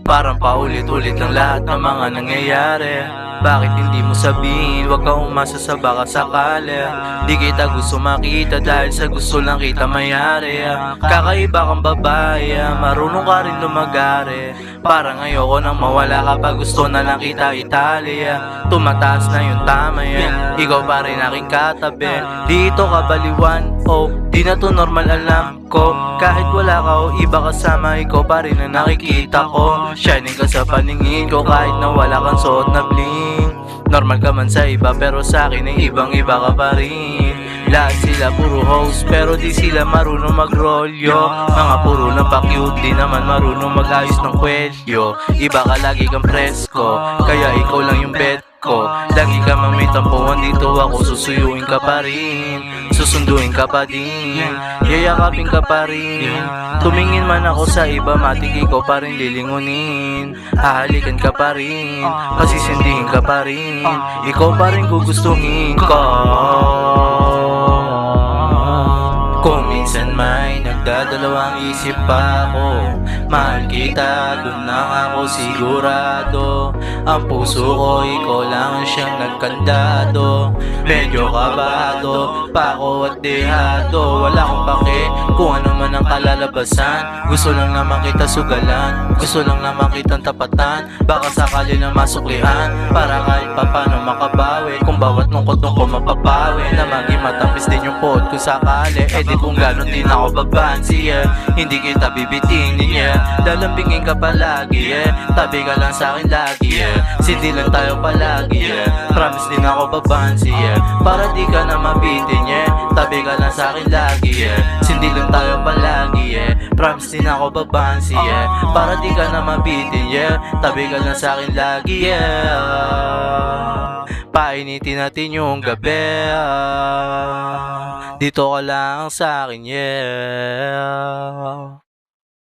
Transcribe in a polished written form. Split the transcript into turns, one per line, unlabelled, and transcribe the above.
Parang paulit-ulit lang lahat ng mga nangyayari. Bakit hindi mo sabihin, wag ka umasa sa baka sakali. Di kita gusto makita dahil sa gusto lang kita mayari. Kakaiba kang babae, marunong ka rin lumagari. Parang ayoko nang mawala kapag gusto na lang kita Italia. Tumataas na yung tama yan, ikaw pa rin aking katabi. Dito ka baliwan, oh, di na to normal alam ko. Kahit wala ka o iba kasama, ikaw pa rin ang nakikita ko. Shining ka sa paningin ko kahit na wala kang suot na bling. Normal ka man sa iba pero sa akin ay ibang iba ka pa rin. Lahat sila puro host pero di sila marunong mag-rolyo. Mga puro na pa-cute, di naman marunong mag-ayos ng kwelyo. Iba ka lagi kang presko, kaya ikaw lang yung bet ko. Lagi ka mang may tampuhan dito, ako susuyuin ka pa rin. Susunduin ka pa din, yayakapin ka pa rin. Tumingin man ako sa iba, matik ikaw pa rin lilingunin. Hahalikan ka pa rin, pasisindihin ka pa rin. Ikaw pa rin gugustuhin ko. Kung minsan may nagdadalawang isip pa ako, mahal kita, dun lang ako sigurado. Ang puso ko, ikaw lang siyang nagkandado. Medyo kabado, pako at dehado. Wala akong pake kung ano man ang kalalabasan. Gusto lang naman kita sugalan, gusto lang naman kitang tapatan. Baka sakali na masuklian, para kahit papano makabawi. Kung bawat lungkot ko mapapawi, na maging matamis din yung pot kung sakali. Di kung gano'n din ako babansi, hindi kita bibitinin, lalambingin ka palagi, tabi ka lang sa'kin lagi, sindi lang tayo palagi, promise din ako babansi, para di ka na mabitin, tabi ka lang sa'kin lagi, sindi lang tayo palagi, promise din ako babansi, para di ka na mabitin, tabi ka lang sa'kin lagi, painitin natin yung gabi. Dito ka lang sa akin, yeah.